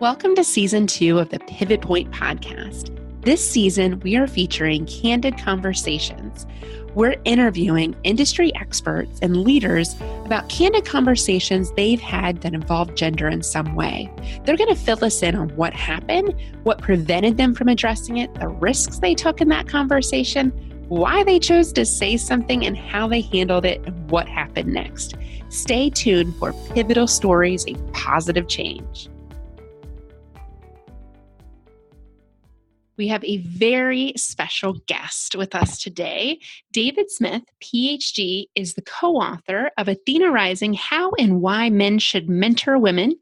Welcome to Season 2 of the Pivot Point podcast. This season, we are featuring candid conversations. We're interviewing industry experts and leaders about candid conversations they've had that involve gender in some way. They're going to fill us in on what happened, what prevented them from addressing it, the risks they took in that conversation, why they chose to say something, and how they handled it, and what happened next. Stay tuned for Pivotal Stories, a Positive Change. We have a very special guest with us today. David Smith, PhD, is the co-author of Athena Rising, How and Why Men Should Mentor Women,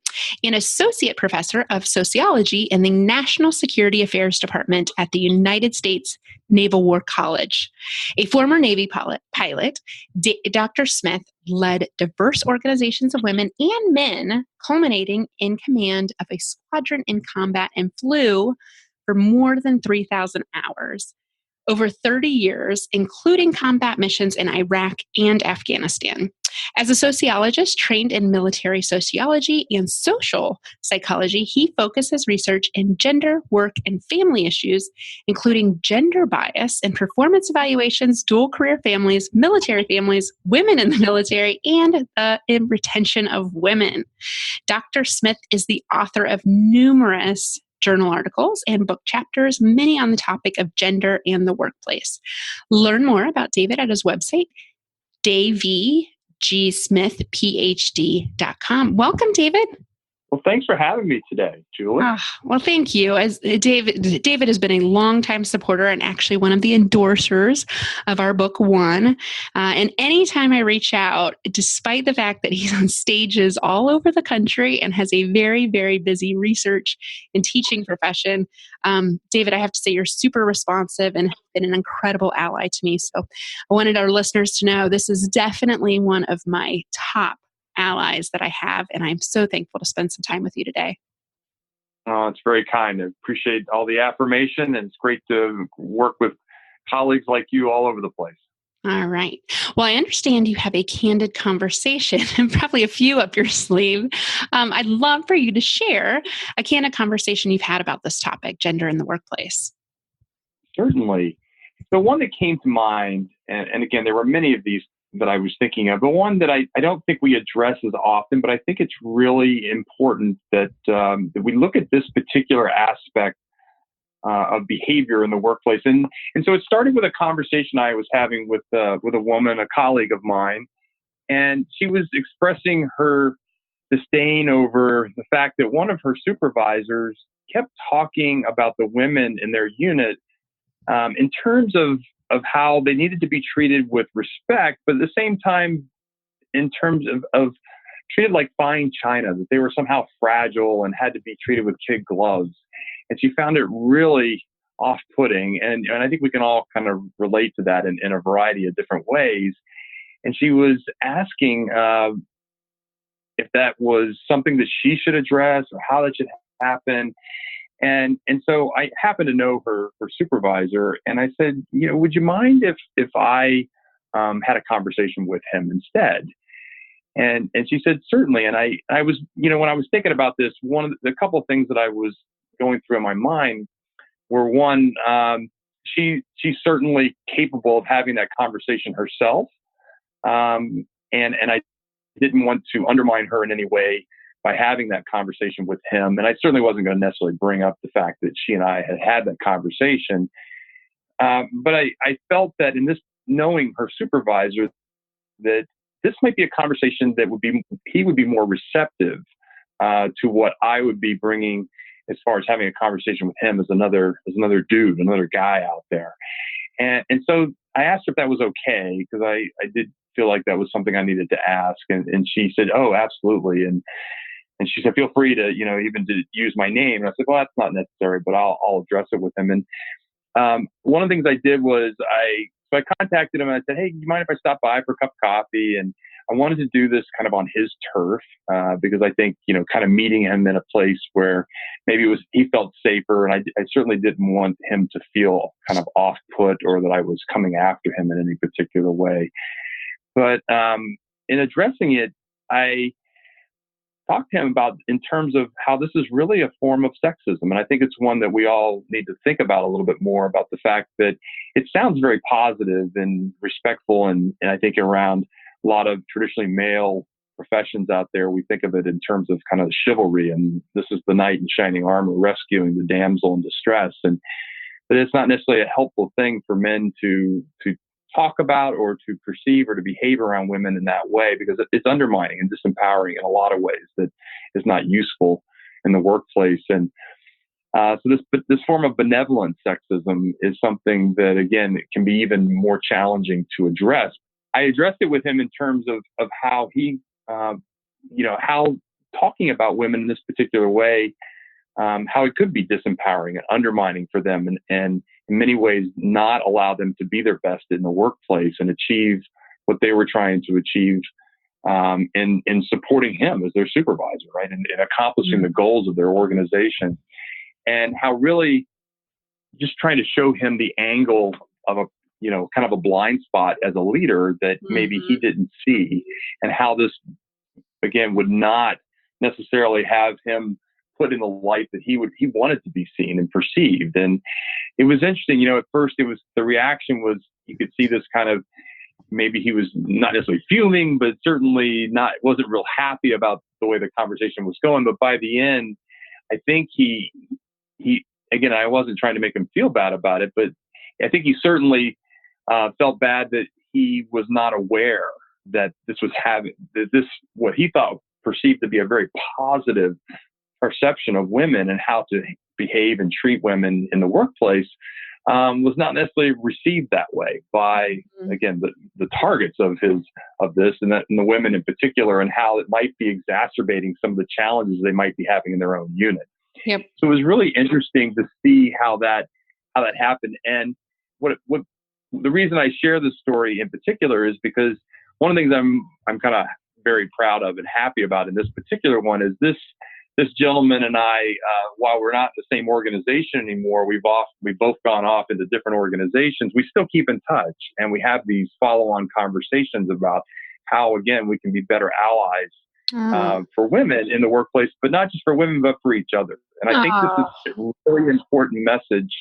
and Associate Professor of Sociology in the National Security Affairs Department at the United States Naval War College. A former Navy pilot, Dr. Smith led diverse organizations of women and men, culminating in command of a squadron in combat, and flew for more than 3,000 hours, over 30 years, including combat missions in Iraq and Afghanistan. As a sociologist trained in military sociology and social psychology, he focuses research in gender, work, and family issues, including gender bias and performance evaluations, dual career families, military families, women in the military, and the retention of women. Dr. Smith is the author of numerous journal articles and book chapters, many on the topic of gender and the workplace. Learn more about David at his website, davygsmithphd.com. Welcome, David. Well, thanks for having me today, Julie. Well, thank you. As David has been a longtime supporter and actually one of the endorsers of our book One. And anytime I reach out, despite the fact that he's on stages all over the country and has a very, very busy research and teaching profession, David, I have to say you're super responsive and have been an incredible ally to me. So I wanted our listeners to know this is definitely one of my top allies that I have, and I'm so thankful to spend some time with you today. Oh, it's very kind. I appreciate all the affirmation, and it's great to work with colleagues like you all over the place. All right. Well, I understand you have a candid conversation and probably a few up your sleeve. I'd love for you to share a candid conversation you've had about this topic, gender in the workplace. Certainly. The one that came to mind, and again, there were many of these that I was thinking of, but one that I don't think we address as often, but I think it's really important that we look at this particular aspect of behavior in the workplace. And so it started with a conversation I was having with a woman, a colleague of mine, and she was expressing her disdain over the fact that one of her supervisors kept talking about the women in their unit in terms of how they needed to be treated with respect, but at the same time, in terms of treated like fine china, that they were somehow fragile and had to be treated with kid gloves. And she found it really off-putting. And I think we can all kind of relate to that in a variety of different ways. And she was asking if that was something that she should address or how that should happen. And so I happened to know her supervisor, and I said, would you mind if I had a conversation with him instead? And she said, certainly. And I was, when I was thinking about this, one of the couple of things that I was going through in my mind were, one, she's certainly capable of having that conversation herself. And I didn't want to undermine her in any way by having that conversation with him. And I certainly wasn't going to necessarily bring up the fact that she and I had that conversation. But I felt that in this, knowing her supervisor, that this might be a conversation that he would be more receptive to what I would be bringing as far as having a conversation with him as another dude, another guy out there. And so I asked her if that was okay, because I did feel like that was something I needed to ask. And she said, oh, absolutely. And she said, feel free to, even to use my name. And I said, well, that's not necessary, but I'll address it with him. And one of the things I did was I contacted him and I said, hey, you mind if I stop by for a cup of coffee? And I wanted to do this kind of on his turf because I think, kind of meeting him in a place where maybe he felt safer. And I certainly didn't want him to feel kind of off put or that I was coming after him in any particular way. But in addressing it, I talk to him about in terms of how this is really a form of sexism. And I think it's one that we all need to think about a little bit more, about the fact that it sounds very positive and respectful. And I think around a lot of traditionally male professions out there, we think of it in terms of kind of chivalry. And this is the knight in shining armor rescuing the damsel in distress. But it's not necessarily a helpful thing for men to talk about or to perceive or to behave around women in that way, because it's undermining and disempowering in a lot of ways that is not useful in the workplace. And so this form of benevolent sexism is something that, again, it can be even more challenging to address. I addressed it with him in terms of how he, how talking about women in this particular way, how it could be disempowering and undermining for them, and in many ways not allow them to be their best in the workplace and achieve what they were trying to achieve in supporting him as their supervisor, right, and accomplishing the goals of their organization. And how really just trying to show him the angle of a, kind of a blind spot as a leader that maybe he didn't see, and how this, again, would not necessarily have him put in the light that he wanted to be seen and perceived. And it was interesting, at first the reaction was, you could see this kind of, maybe he was not necessarily fuming, but certainly wasn't real happy about the way the conversation was going. But by the end, I think he, again, I wasn't trying to make him feel bad about it, but I think he certainly felt bad that he was not aware that this was what he thought perceived to be a very positive perception of women and how to behave and treat women in the workplace was not necessarily received that way by, again, the targets of this and the women in particular, and how it might be exacerbating some of the challenges they might be having in their own unit. Yep. So it was really interesting to see how that happened. And what the reason I share this story in particular is because one of the things I'm kind of very proud of and happy about in this particular one is this gentleman and I, while we're not in the same organization anymore, we've both gone off into different organizations. We still keep in touch, and we have these follow-on conversations about how, again, we can be better allies for women in the workplace, but not just for women, but for each other. And I think this is a really important message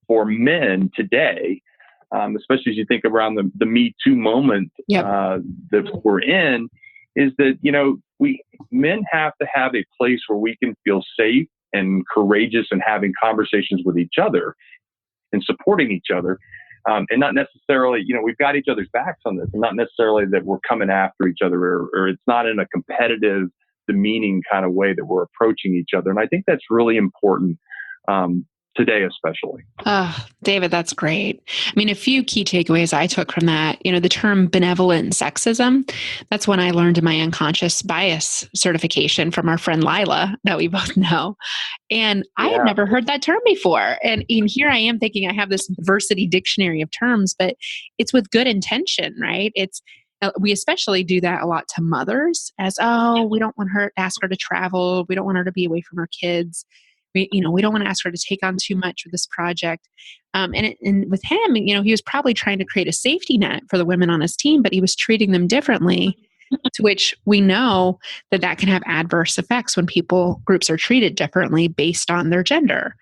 for men today, especially as you think around the Me Too moment that we're in, is that, men have to have a place where we can feel safe and courageous and having conversations with each other and supporting each other. And not necessarily, we've got each other's backs on this, and not necessarily that we're coming after each other, or it's not in a competitive, demeaning kind of way that we're approaching each other. And I think that's really important today, especially. David, that's great. I mean, a few key takeaways I took from that, the term benevolent sexism, that's when I learned in my unconscious bias certification from our friend Lila that we both know. And I had never heard that term before. And here I am thinking I have this diversity dictionary of terms, but it's with good intention, right? We especially do that a lot to mothers as, we don't want her to ask her to travel. We don't want her to be away from her kids. We don't want to ask her to take on too much with this project. And with him, he was probably trying to create a safety net for the women on his team, but he was treating them differently, to which we know that can have adverse effects when groups are treated differently based on their gender.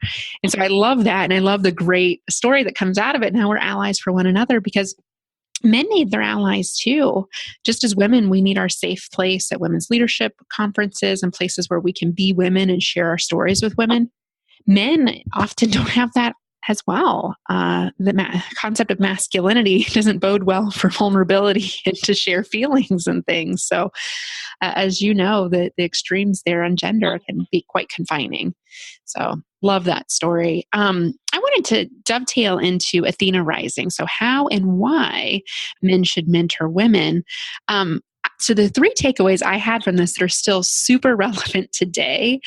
And so I love that. And I love the great story that comes out of it. Now we're allies for one another, because men need their allies too. Just as women, we need our safe place at women's leadership conferences and places where we can be women and share our stories with women. Men often don't have that as well. The concept of masculinity doesn't bode well for vulnerability and to share feelings and things. So as you know, the extremes there on gender can be quite confining. So love that story. I wanted to dovetail into Athena Rising. So how and why men should mentor women. So the three takeaways I had from this that are still super relevant today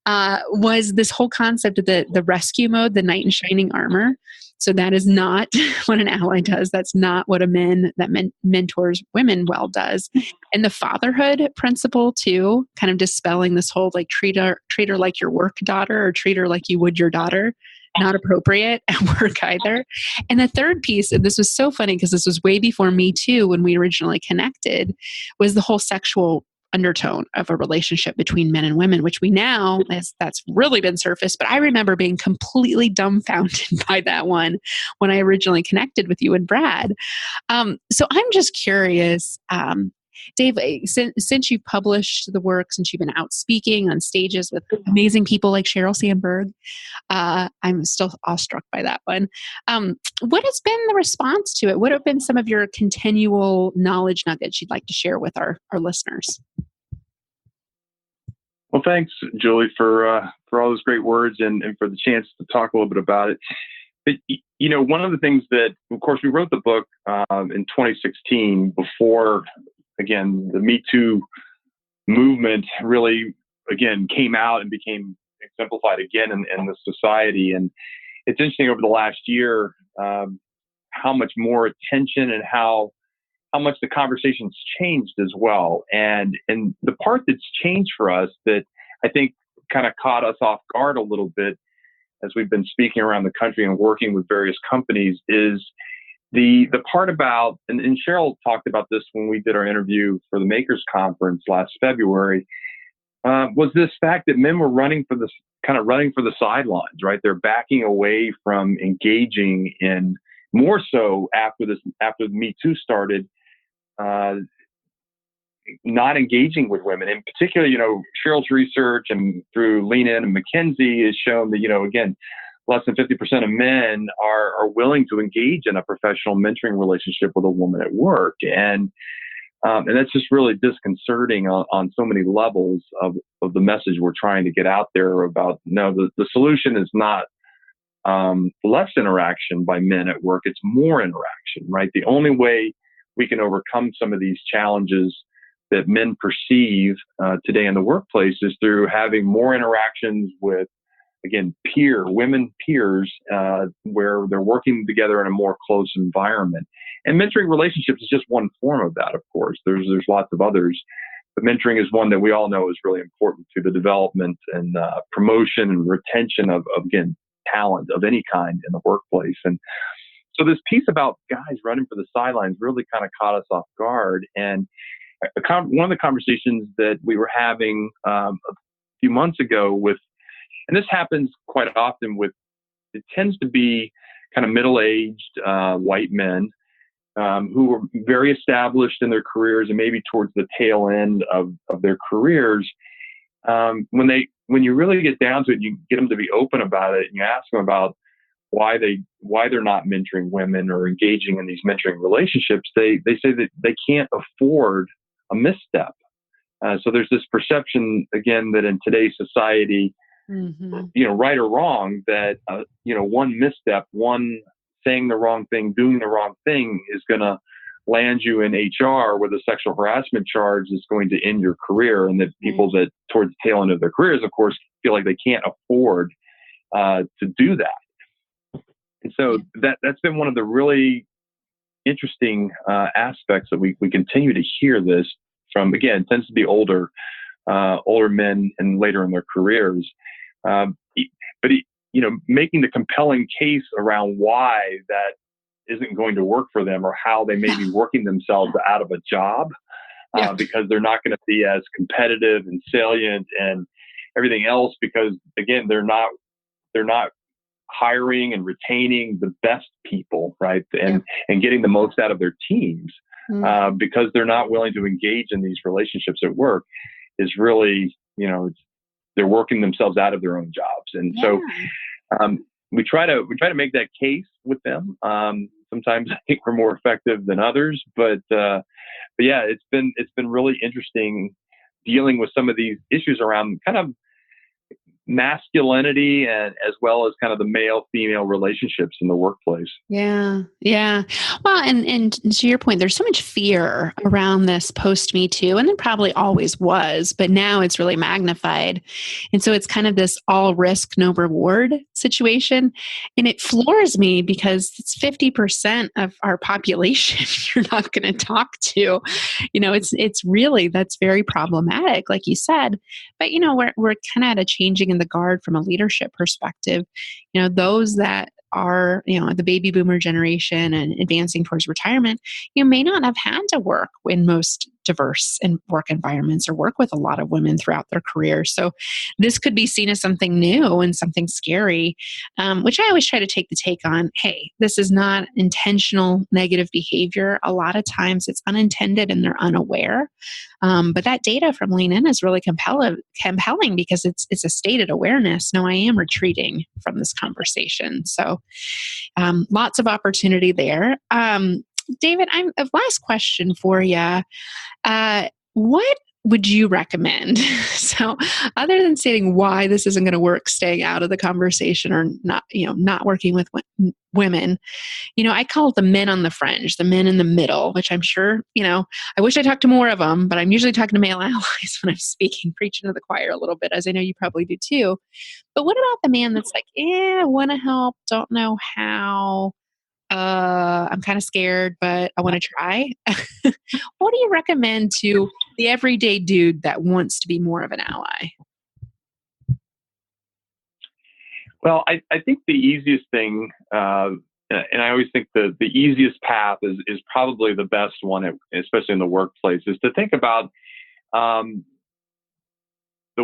was this whole concept of the rescue mode, the knight in shining armor. So that is not what an ally does. That's not what a man that mentors women well does. And the fatherhood principle too, kind of dispelling this whole treat her like your work daughter, or treat her like you would your daughter. Not appropriate at work either. And the third piece, and this was so funny because this was way before Me Too when we originally connected, was the whole sexual undertone of a relationship between men and women, which we now, that's really been surfaced. But I remember being completely dumbfounded by that one when I originally connected with you and Brad. So I'm just curious, Dave, since you've published the work, since you've been out speaking on stages with amazing people like Sheryl Sandberg, I'm still awestruck by that one. What has been the response to it? What have been some of your continual knowledge nuggets you'd like to share with our listeners? Well, thanks, Julie, for all those great words and for the chance to talk a little bit about it. But, one of the things that, of course, we wrote the book in 2016 before, again, the Me Too movement really, again, came out and became exemplified again in the society. And it's interesting over the last year how much more attention and how much the conversation's changed as well. And the part that's changed for us that I think kind of caught us off guard a little bit as we've been speaking around the country and working with various companies is the part about, and Sheryl talked about this when we did our interview for the Makers Conference last February, was this fact that men were running for the sidelines, right? They're backing away from engaging in more so after Me Too started, not engaging with women. In particular, Sheryl's research and through Lean In and McKinsey has shown that, again, less than 50% of men are willing to engage in a professional mentoring relationship with a woman at work. And that's just really disconcerting on so many levels of the message we're trying to get out there about, no, the solution is not less interaction by men at work. It's more interaction, right? The only way we can overcome some of these challenges that men perceive today in the workplace is through having more interactions with, again, women peers, where they're working together in a more close environment. And mentoring relationships is just one form of that, of course. There's lots of others. But mentoring is one that we all know is really important to the development and promotion and retention of, again, talent of any kind in the workplace. And so this piece about guys running for the sidelines really kind of caught us off guard. And one of the conversations that we were having a few months ago and this happens quite often it tends to be kind of middle-aged white men who are very established in their careers and maybe towards the tail end of their careers. When you really get down to it, you get them to be open about it and you ask them about why they're not mentoring women or engaging in these mentoring relationships. They say that they can't afford a misstep. So there's this perception, again, that in today's society, right or wrong, that, one misstep, one saying the wrong thing, doing the wrong thing is going to land you in HR where the sexual harassment charge is going to end your career. And that people that towards the tail end of their careers, of course, feel like they can't afford to do that. And so that's been one of the really interesting aspects that we continue to hear this from, again, it tends to be older men and later in their careers. But making the compelling case around why that isn't going to work for them or how they may be working themselves out of a job because they're not going to be as competitive and salient and everything else because, again, they're not hiring and retaining the best people, right? And getting the most out of their teams because they're not willing to engage in these relationships at work is really, they're working themselves out of their own jobs. And so we try to make that case with them. Sometimes I think we're more effective than others, but yeah, it's been really interesting dealing with some of these issues around kind of masculinity and as well as kind of the male-female relationships in the workplace. Yeah. Well, and to your point, there's so much fear around this post Me Too, and there probably always was, but now it's really magnified. And so it's kind of this all risk, no reward situation. And it floors me because it's 50% of our population you're not going to talk to. It's really, that's very problematic, like you said. But, we're kind of at a changing in the guard from a leadership perspective. Those that are, the baby boomer generation and advancing towards retirement, may not have had to work in most diverse in work environments or work with a lot of women throughout their career. So this could be seen as something new and something scary, which I always try to take the take on. Hey, this is not intentional negative behavior. A lot of times it's unintended and they're unaware. But that data from Lean In is really compelling because it's a stated awareness. No, I am retreating from this conversation. So lots of opportunity there. David, I'm a last question for you. What would you recommend? So, other than stating why this isn't going to work, staying out of the conversation or not, not working with women, I call it the men on the fringe, the men in the middle, which I'm sure, I wish I talked to more of them, but I'm usually talking to male allies when I'm speaking, preaching to the choir a little bit, as I know you probably do too. But what about the man that's like, I want to help, don't know how, I'm kind of scared, but I want to try. What do you recommend to the everyday dude that wants to be more of an ally? Well, I think the easiest thing, and I always think the easiest path is probably the best one, especially in the workplace, is to think about the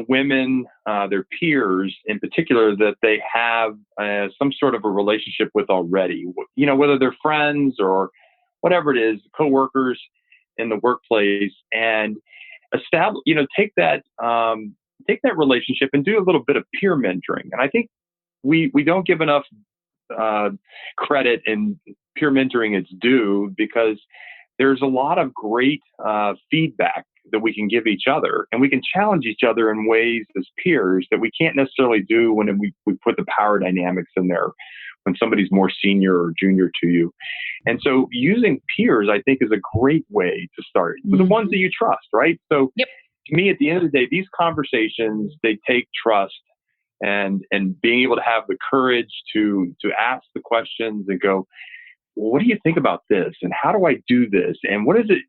women, their peers in particular, that they have some sort of a relationship with already, whether they're friends or whatever it is, coworkers in the workplace, and establish, take that relationship and do a little bit of peer mentoring. And I think we don't give enough credit in peer mentoring its due, because there's a lot of great feedback that we can give each other, and we can challenge each other in ways as peers that we can't necessarily do when we put the power dynamics in there, when somebody's more senior or junior to you. And so using peers, I think, is a great way to start with the ones that you trust, right? So to me, at the end of the day, these conversations, they take trust and being able to have the courage to ask the questions and go, well, what do you think about this? And how do I do this? And what is it?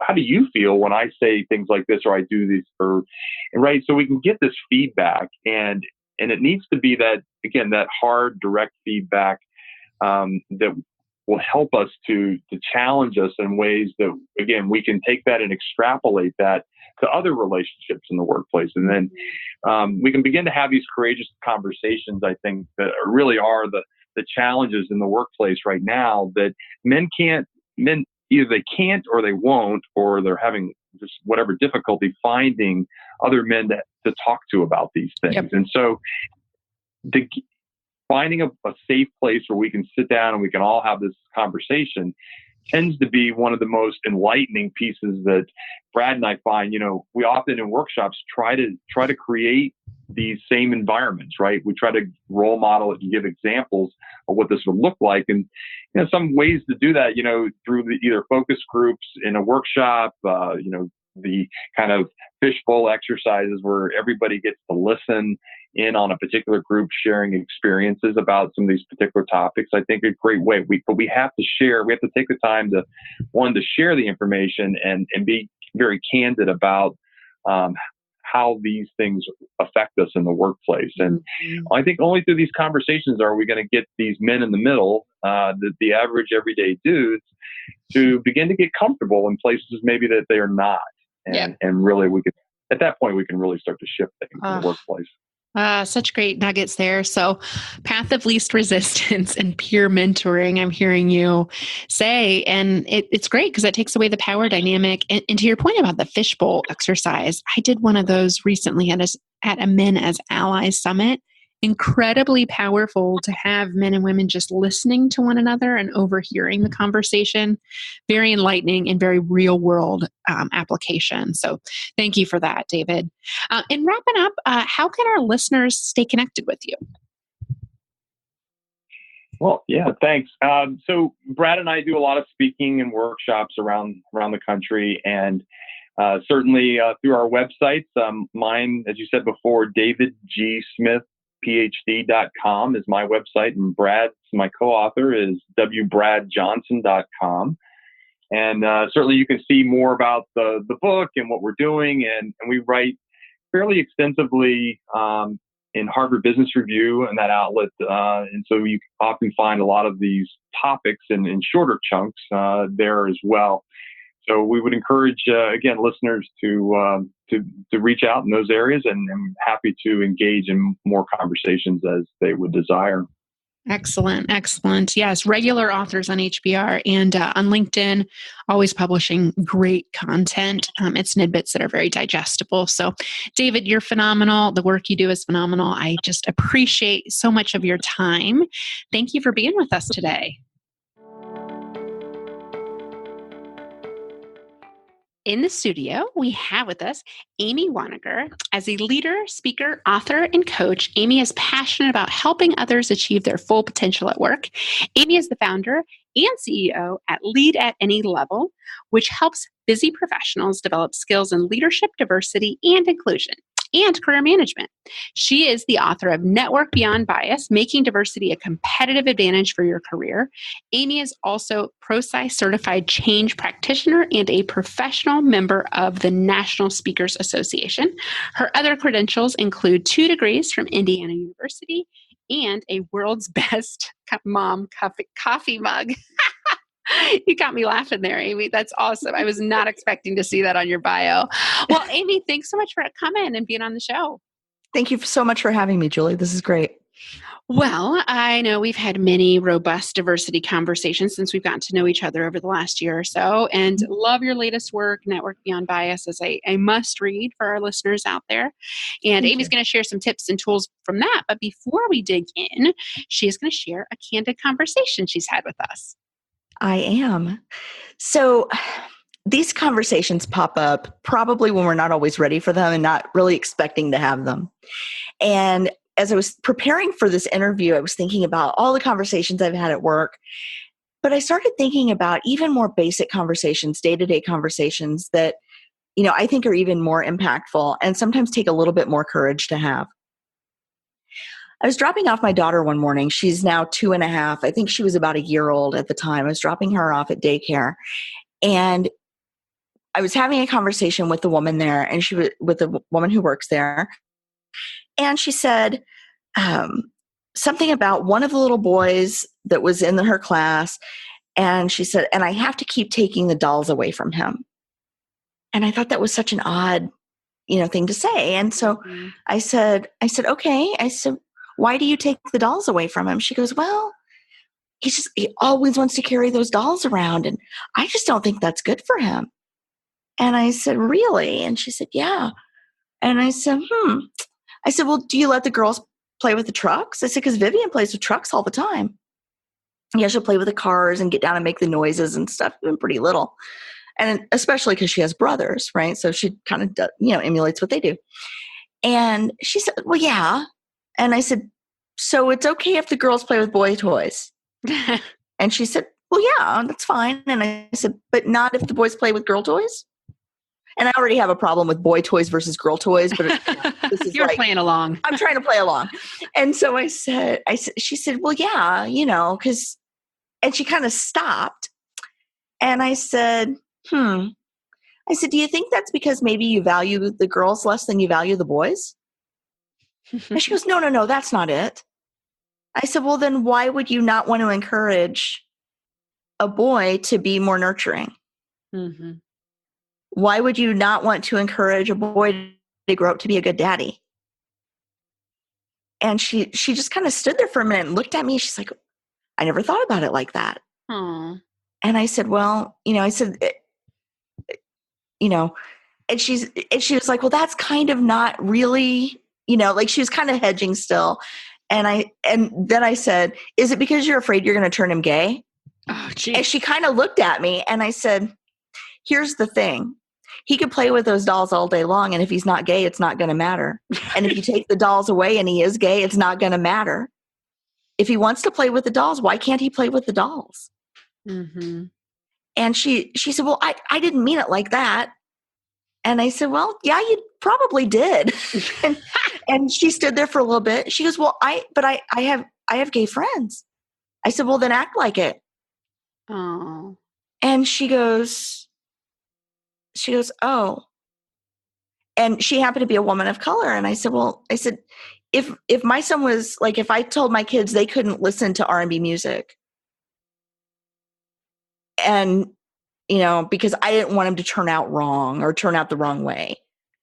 How do you feel when I say things like this, or I do this, right? So we can get this feedback, and it needs to be that, again, that hard, direct feedback that will help us to challenge us in ways that, again, we can take that and extrapolate that to other relationships in the workplace. And then we can begin to have these courageous conversations, I think, that really are the challenges in the workplace right now, that men either they can't or they won't, or they're having just whatever difficulty finding other men to talk to about these things. Yep. And so finding a safe place where we can sit down and we can all have this conversation tends to be one of the most enlightening pieces that Brad and I find. We often in workshops try to create these same environments, right? We try to role model it and give examples of what this would look like. And some ways to do that, through either focus groups in a workshop, the kind of fishbowl exercises where everybody gets to listen in on a particular group sharing experiences about some of these particular topics. I think a great way. But we have to share. We have to take the time to share the information and be very candid about how these things affect us in the workplace. And I think only through these conversations are we going to get these men in the middle, the average everyday dudes, to begin to get comfortable in places maybe that they are not. And really, at that point, we can really start to shift things in the workplace. Such great nuggets there. So, path of least resistance and peer mentoring, I'm hearing you say, and it's great because it takes away the power dynamic. And to your point about the fishbowl exercise, I did one of those recently at a Men as Allies Summit. Incredibly powerful to have men and women just listening to one another and overhearing the conversation. Very enlightening and very real world application. So thank you for that, David. And wrapping up, how can our listeners stay connected with you? Well, yeah, thanks. So Brad and I do a lot of speaking and workshops around the country, and certainly through our websites. Mine, as you said before, David G. Smith PhD.com is my website, and Brad's, my co-author, is wbradjohnson.com. And certainly you can see more about the book and what we're doing. And we write fairly extensively in Harvard Business Review and that outlet. And so you often find a lot of these topics in shorter chunks there as well. So we would encourage, again, listeners to reach out in those areas, and I'm happy to engage in more conversations as they would desire. Excellent. Excellent. Yes. Regular authors on HBR and on LinkedIn, always publishing great content. It's tidbits that are very digestible. So, David, you're phenomenal. The work you do is phenomenal. I just appreciate so much of your time. Thank you for being with us today. In the studio, we have with us Amy Waninger. As a leader, speaker, author, and coach, Amy is passionate about helping others achieve their full potential at work. Amy is the founder and CEO at Lead at Any Level, which helps busy professionals develop skills in leadership, diversity, and inclusion, and career management. She is the author of Network Beyond Bias, Making Diversity a Competitive Advantage for Your Career. Amy is also ProSci certified change practitioner and a professional member of the National Speakers Association. Her other credentials include 2 degrees from Indiana University and a world's best mom coffee mug. You got me laughing there, Amy. That's awesome. I was not expecting to see that on your bio. Well, Amy, thanks so much for coming and being on the show. Thank you so much for having me, Julie. This is great. Well, I know we've had many robust diversity conversations since we've gotten to know each other over the last year or so, and love your latest work, Network Beyond Bias, is a must read for our listeners out there. And Amy's going to share some tips and tools from that. But before we dig in, she is going to share a candid conversation she's had with us. I am. So these conversations pop up probably when we're not always ready for them and not really expecting to have them. And as I was preparing for this interview, I was thinking about all the conversations I've had at work, but I started thinking about even more basic conversations, day-to-day conversations that, I think are even more impactful and sometimes take a little bit more courage to have. I was dropping off my daughter one morning. She's now 2.5. I think she was about a year old at the time. I was dropping her off at daycare, and I was having a conversation with the woman there, and she was with the woman who works there. And she said something about one of the little boys that was in her class. And she said, and I have to keep taking the dolls away from him. And I thought that was such an odd, thing to say. And so I said, okay. I said, why do you take the dolls away from him? She goes, well, he always wants to carry those dolls around. And I just don't think that's good for him. And I said, really? And she said, yeah. And I said, I said, well, do you let the girls play with the trucks? I said, because Vivian plays with trucks all the time. Yeah, she'll play with the cars and get down and make the noises and stuff, even pretty little. And especially because she has brothers, right? So she kind of, emulates what they do. And she said, well, yeah. And I said, so it's okay if the girls play with boy toys? And she said, well, yeah, that's fine. And I said, but not if the boys play with girl toys? And I already have a problem with boy toys versus girl toys, but this is You're playing along. I'm trying to play along. And so she said, well, yeah, because, and she kind of stopped. And I said, I said, do you think that's because maybe you value the girls less than you value the boys? And she goes, no, that's not it. I said, well, then why would you not want to encourage a boy to be more nurturing? Mm-hmm. Why would you not want to encourage a boy to grow up to be a good daddy? And she just kind of stood there for a minute and looked at me. She's like, I never thought about it like that. Aww. And I said, well, and she was like, well, that's kind of not really, like she was kind of hedging still. And then I said, is it because you're afraid you're going to turn him gay? Oh, geez. And she kind of looked at me and I said, here's the thing. He could play with those dolls all day long. And if he's not gay, it's not going to matter. And if you take the dolls away and he is gay, it's not going to matter. If he wants to play with the dolls, why can't he play with the dolls? Mm-hmm. And she said, well, I didn't mean it like that. And I said, well, yeah, you probably did. and she stood there for a little bit. She goes, well, I have gay friends. I said, well, then act like it. Oh. And she goes, oh. And she happened to be a woman of color. And I said, if my son was like, if I told my kids they couldn't listen to R&B music and because I didn't want him to turn out wrong or turn out the wrong way.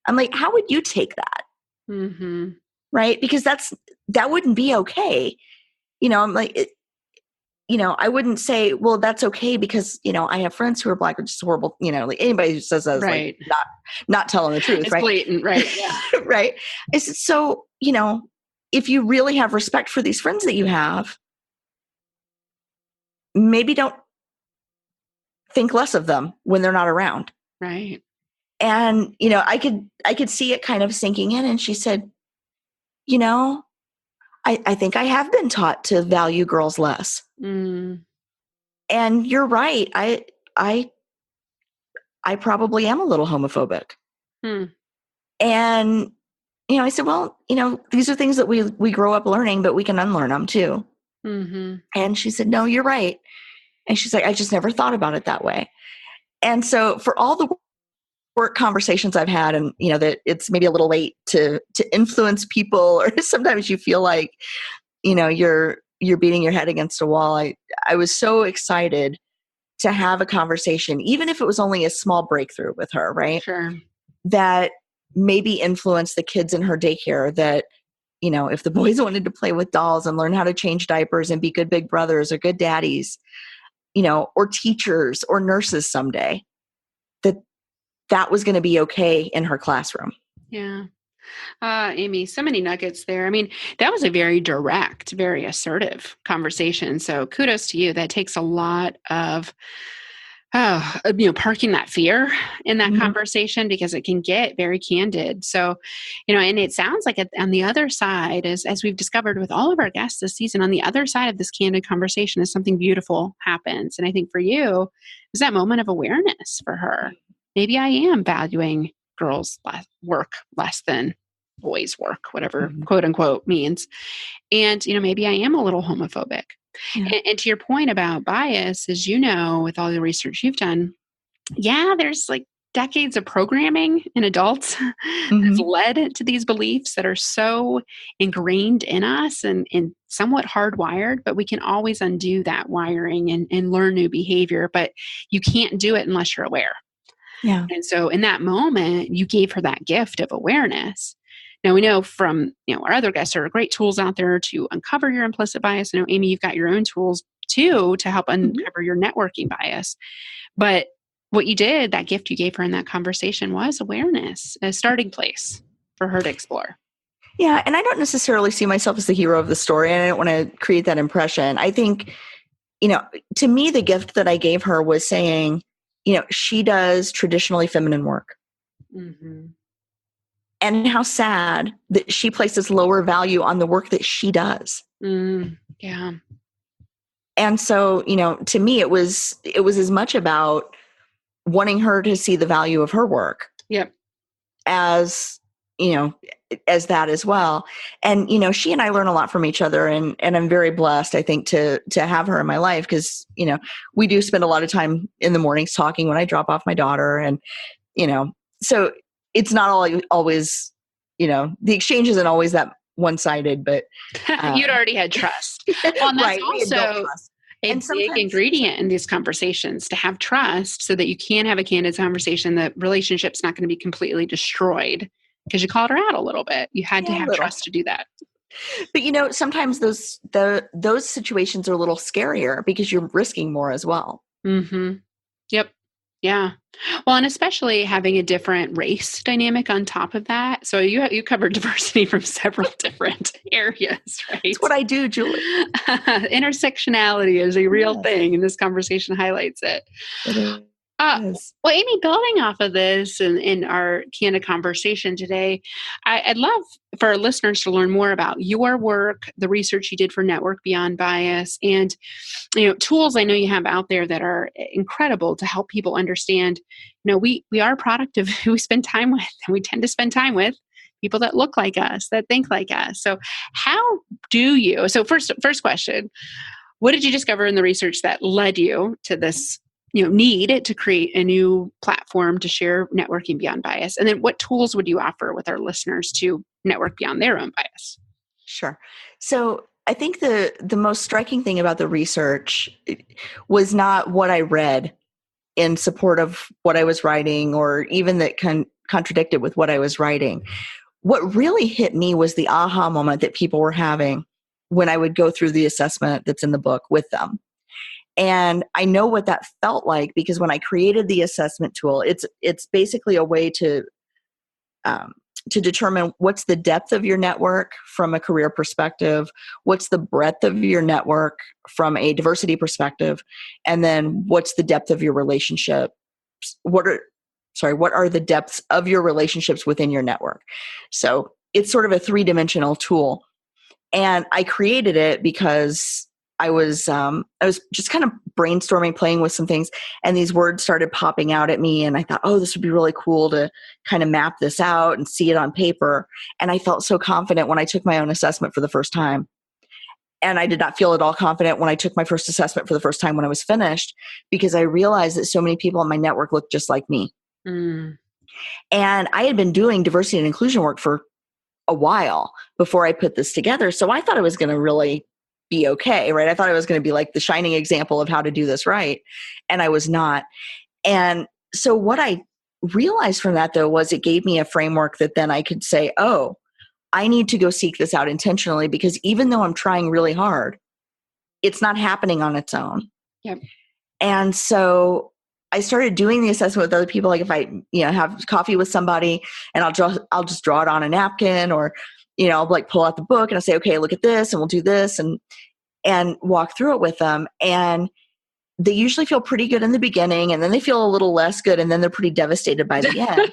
I'm like, how would you take that? Mm-hmm. Right? Because that wouldn't be okay. I'm like, I wouldn't say, well, that's okay because, I have friends who are Black, which is horrible. Like anybody who says that is right. like not telling the truth, it's right? Blatant, right? Yeah. Right. I said, so, if you really have respect for these friends that you have, maybe don't think less of them when they're not around. Right. And, I could see it kind of sinking in. And she said, I think I have been taught to value girls less. Mm. And you're right. I probably am a little homophobic. And, I said, well, these are things that we grow up learning, but we can unlearn them too. Mm-hmm. And she said, no, you're right. And she's like, I just never thought about it that way. And so for all the work conversations I've had, and, that it's maybe a little late to influence people, or sometimes you feel like, you're beating your head against a wall. I was so excited to have a conversation, even if it was only a small breakthrough with her, right? Sure. That maybe influence the kids in her daycare, that, if the boys wanted to play with dolls and learn how to change diapers and be good big brothers or good daddies, or teachers or nurses someday, that was going to be okay in her classroom. Yeah. Amy, so many nuggets there. I mean, that was a very direct, very assertive conversation. So kudos to you. That takes a lot of, parking that fear in that conversation, because it can get very candid. So, and it sounds like on the other side, as we've discovered with all of our guests this season, on the other side of this candid conversation is something beautiful happens. And I think for you, is that moment of awareness for her. Maybe I am valuing girls' work less than boys' work, whatever quote unquote means. And, maybe I am a little homophobic. Yeah. And to your point about bias, as with all the research you've done, there's like decades of programming in adults that's led to these beliefs that are so ingrained in us and somewhat hardwired, but we can always undo that wiring and learn new behavior, but you can't do it unless you're aware. Yeah. And so in that moment, you gave her that gift of awareness. Now we know from our other guests, there are great tools out there to uncover your implicit bias. I know, Amy, you've got your own tools too to help uncover your networking bias. But what you did, that gift you gave her in that conversation, was awareness, a starting place for her to explore. Yeah, and I don't necessarily see myself as the hero of the story, and I don't want to create that impression. I think, to me, the gift that I gave her was saying, she does traditionally feminine work. And how sad that she places lower value on the work that she does. Yeah. And so, to me, it was as much about wanting her to see the value of her work. Yep. As that as well. And, she and I learn a lot from each other, and I'm very blessed, I think, to have her in my life, because, we do spend a lot of time in the mornings talking when I drop off my daughter. And, so it's not always, the exchange isn't always that one-sided, but you'd already had trust. Well, and that's right, also a big ingredient in these conversations, to have trust so that you can have a candid conversation. The relationship's not going to be completely destroyed because you called her out a little bit. You had to have trust to do that. But sometimes those situations are a little scarier because you're risking more as well. Yep. Yeah. Well, and especially having a different race dynamic on top of that. So you covered diversity from several different areas, right? It's what I do, Julie. Intersectionality is a real thing, and this conversation highlights it. Well, Amy, building off of this and in our candid conversation today, I'd love for our listeners to learn more about your work, the research you did for Network Beyond Bias, and tools I know you have out there that are incredible to help people understand. We are a product of who we spend time with, and we tend to spend time with people that look like us, that think like us. So how do you? So first question: what did you discover in the research that led you to this need to create a new platform to share networking beyond bias? And then what tools would you offer with our listeners to network beyond their own bias? Sure. So I think the most striking thing about the research was not what I read in support of what I was writing, or even that contradicted with what I was writing. What really hit me was the aha moment that people were having when I would go through the assessment that's in the book with them. And I know what that felt like, because when I created the assessment tool, it's basically a way to determine what's the depth of your network from a career perspective, what's the breadth of your network from a diversity perspective, and then what's the depth of your relationship. What are the depths of your relationships within your network? So it's sort of a 3-dimensional tool. And I created it because I was just kind of brainstorming, playing with some things, and these words started popping out at me. And I thought, oh, this would be really cool to kind of map this out and see it on paper. And I felt so confident when I took my own assessment for the first time. And I did not feel at all confident when I took my first assessment for the first time when I was finished, because I realized that so many people in my network looked just like me. Mm. And I had been doing diversity and inclusion work for a while before I put this together. So I thought it was going to really be okay, right? I thought I was going to be like the shining example of how to do this right. And I was not. And so what I realized from that, though, was it gave me a framework that then I could say, oh, I need to go seek this out intentionally, because even though I'm trying really hard, it's not happening on its own. Yep. And so I started doing the assessment with other people. Like if I, have coffee with somebody, and I'll just draw it on a napkin, or, I'll like pull out the book and I'll say, okay, look at this, and we'll do this, and walk through it with them. And they usually feel pretty good in the beginning, and then they feel a little less good, and then they're pretty devastated by the end,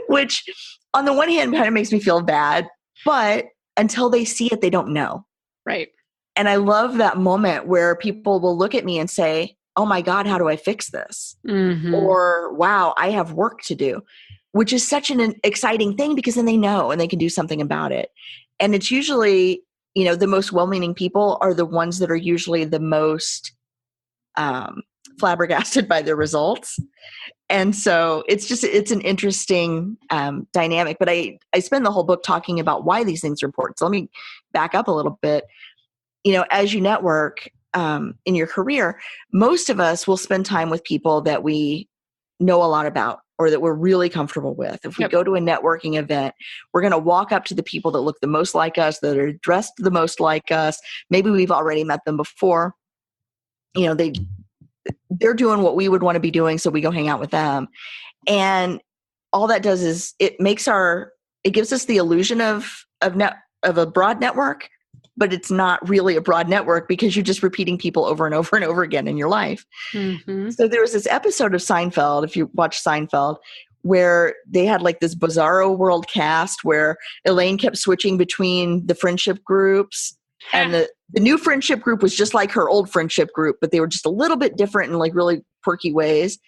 which on the one hand kind of makes me feel bad, but until they see it, they don't know. Right. And I love that moment where people will look at me and say, oh my God, how do I fix this? Mm-hmm. Or, wow, I have work to do, which is such an exciting thing, because then they know and they can do something about it. And it's usually, the most well-meaning people are the ones that are usually the most flabbergasted by their results. And so it's an interesting dynamic. But I spend the whole book talking about why these things are important. So let me back up a little bit. As you network in your career, most of us will spend time with people that we know a lot about, or that we're really comfortable with. If we go to a networking event, we're going to walk up to the people that look the most like us, that are dressed the most like us. Maybe we've already met them before. They're doing what we would want to be doing, so we go hang out with them. And all that does is it gives us the illusion of a broad network, but it's not really a broad network, because you're just repeating people over and over and over again in your life. Mm-hmm. So there was this episode of Seinfeld, if you watch Seinfeld, where they had like this bizarro world cast where Elaine kept switching between the friendship groups. And the new friendship group was just like her old friendship group, but they were just a little bit different in like really quirky ways.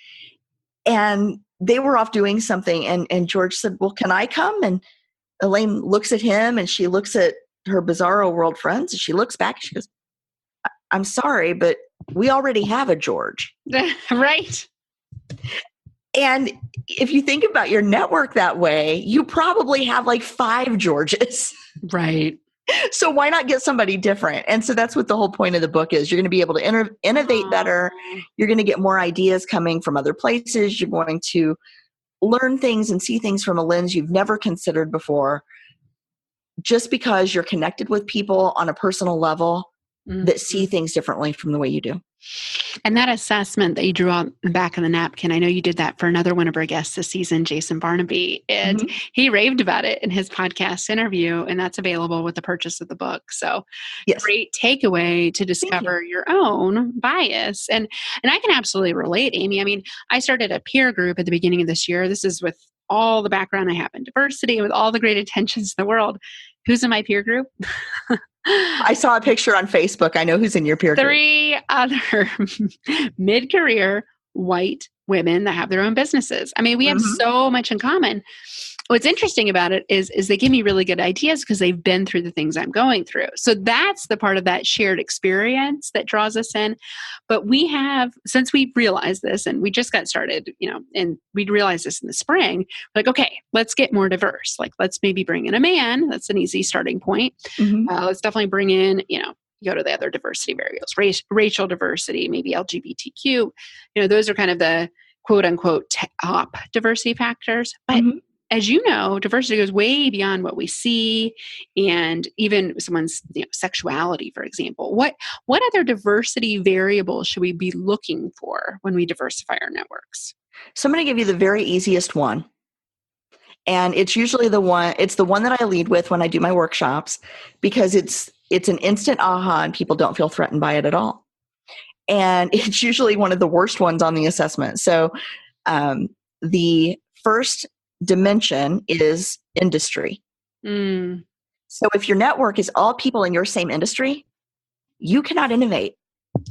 And they were off doing something. And George said, well, can I come? And Elaine looks at him, and she looks at her bizarro world friends, and she looks back and she goes, I'm sorry, but we already have a George. Right. And if you think about your network that way, you probably have like 5 Georges. Right. So why not get somebody different? And so that's what the whole point of the book is. You're going to be able to innovate better. You're going to get more ideas coming from other places. You're going to learn things and see things from a lens you've never considered before, just because you're connected with people on a personal level that see things differently from the way you do. And that assessment that you drew on the back of the napkin, I know you did that for another one of our guests this season, Jason Barnaby, and he raved about it in his podcast interview, and that's available with the purchase of the book. So great takeaway to discover your own bias. And I can absolutely relate, Amy. I mean, I started a peer group at the beginning of this year. This is with all the background I have in diversity, with all the great intentions in the world. Who's in my peer group? I saw a picture on Facebook. I know who's in your peer group. 3 other mid-career white women that have their own businesses. I mean, we have so much in common. What's interesting about it is they give me really good ideas because they've been through the things I'm going through. So that's the part of that shared experience that draws us in. But we have, since we realized this, and we just got started, and we realized this in the spring, like, okay, let's get more diverse. Like, let's maybe bring in a man. That's an easy starting point. Let's definitely bring in, You go to the other diversity variables, racial diversity, maybe LGBTQ. Those are kind of the quote unquote top diversity factors. But as you know, diversity goes way beyond what we see, and even someone's sexuality, for example. What other diversity variables should we be looking for when we diversify our networks? So I'm going to give you the very easiest one. And it's usually the one that I lead with when I do my workshops, because it's an instant aha and people don't feel threatened by it at all. And it's usually one of the worst ones on the assessment. So the first dimension is industry. So if your network is all people in your same industry, you cannot innovate.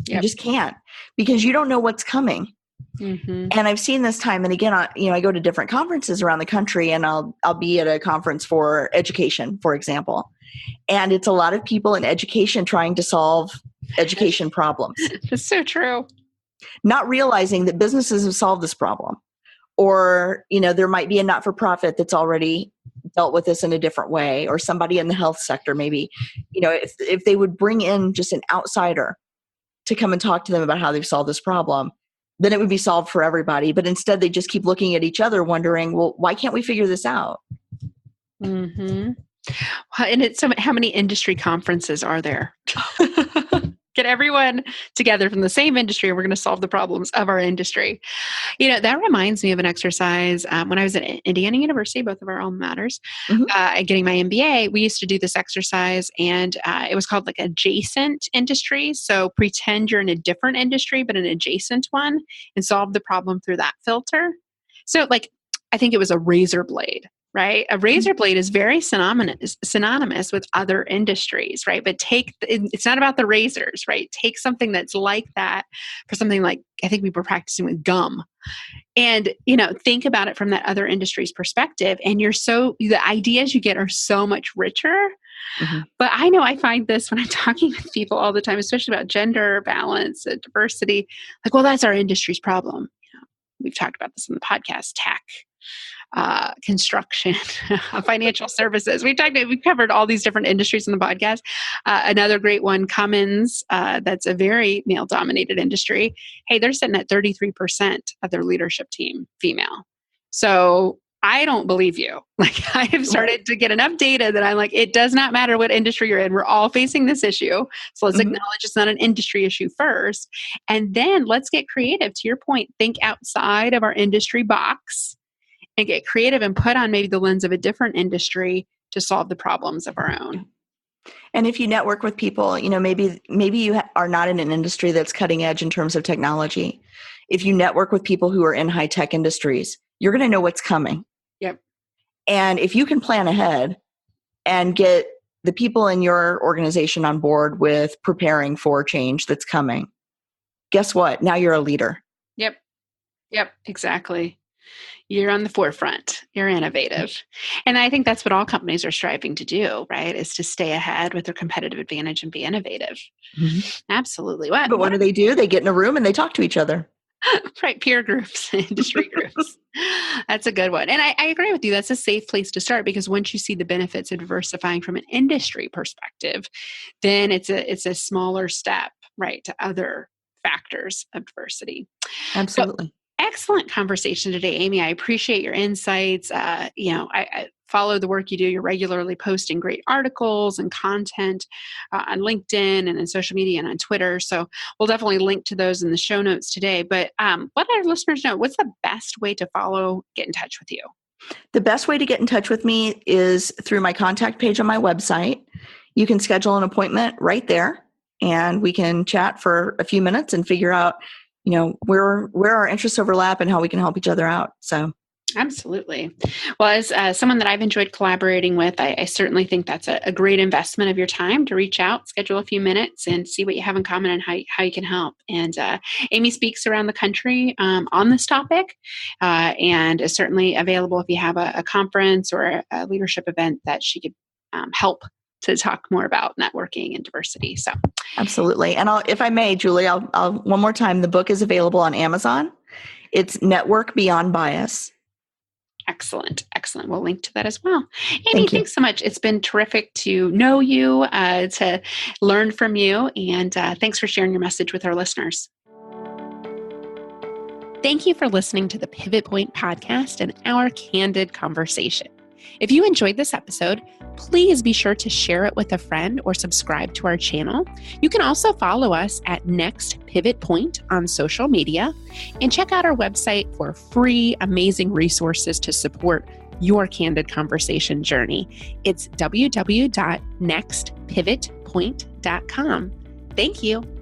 Yep. You just can't, because you don't know what's coming. And I've seen this time and again. I go to different conferences around the country, and I'll be at a conference for education, for example, and it's a lot of people in education trying to solve education problems. It's so true. Not realizing that businesses have solved this problem, or there might be a not-for-profit that's already dealt with this in a different way, or somebody in the health sector maybe. If they would bring in just an outsider to come and talk to them about how they've solved this problem, then it would be solved for everybody. But instead, they just keep looking at each other wondering, well, why can't we figure this out? And it's how many industry conferences are there? Get everyone together from the same industry, and we're going to solve the problems of our industry. That reminds me of an exercise when I was at Indiana University, both of our alma maters, getting my MBA. We used to do this exercise, and it was called like adjacent industry. So pretend you're in a different industry, but an adjacent one, and solve the problem through that filter. So I think it was a razor blade. Right? A razor blade is very synonymous with other industries, right? But it's not about the razors, right? Take something that's like that for something like, I think we were practicing with gum, and, think about it from that other industry's perspective. And the ideas you get are so much richer. But I know I find this when I'm talking with people all the time, especially about gender balance and diversity, like, well, that's our industry's problem. We've talked about this in the podcast, tech, construction, financial services. We've covered all these different industries in the podcast. Another great one, Cummins, that's a very male-dominated industry. Hey, they're sitting at 33% of their leadership team female. So I don't believe you. I have started to get enough data that I'm like, it does not matter what industry you're in. We're all facing this issue. So let's acknowledge it's not an industry issue first. And then let's get creative. To your point, think outside of our industry box and get creative and put on maybe the lens of a different industry to solve the problems of our own. And if you network with people, maybe you are not in an industry that's cutting edge in terms of technology. If you network with people who are in high tech industries, you're going to know what's coming. Yep. And if you can plan ahead and get the people in your organization on board with preparing for change that's coming, guess what? Now you're a leader. Yep, exactly. You're on the forefront. You're innovative. And I think that's what all companies are striving to do, right? Is to stay ahead with their competitive advantage and be innovative. Absolutely. But what do? They get in a room and they talk to each other. Right. Peer groups, industry groups. That's a good one. And I agree with you. That's a safe place to start, because once you see the benefits of diversifying from an industry perspective, then it's a smaller step, right, to other factors of diversity. Absolutely. So, excellent conversation today, Amy. I appreciate your insights. I follow the work you do. You're regularly posting great articles and content on LinkedIn and in social media and on Twitter. So we'll definitely link to those in the show notes today. But let our listeners know, what's the best way to get in touch with you? The best way to get in touch with me is through my contact page on my website. You can schedule an appointment right there, and we can chat for a few minutes and figure out where our interests overlap and how we can help each other out. So, absolutely. Well, as someone that I've enjoyed collaborating with, I certainly think that's a great investment of your time to reach out, schedule a few minutes, and see what you have in common and how you can help. And Amy speaks around the country on this topic, and is certainly available if you have a conference or a leadership event that she could help to talk more about networking and diversity. So, absolutely. And if I may, Julie, I'll one more time. The book is available on Amazon. It's Network Beyond Bias. Excellent. Excellent. We'll link to that as well. Amy, Thank you. Thanks so much. It's been terrific to know you, to learn from you, and thanks for sharing your message with our listeners. Thank you for listening to the Pivot Point podcast and our candid conversation. If you enjoyed this episode, please be sure to share it with a friend or subscribe to our channel. You can also follow us at Next Pivot Point on social media and check out our website for free, amazing resources to support your candid conversation journey. It's www.nextpivotpoint.com. Thank you.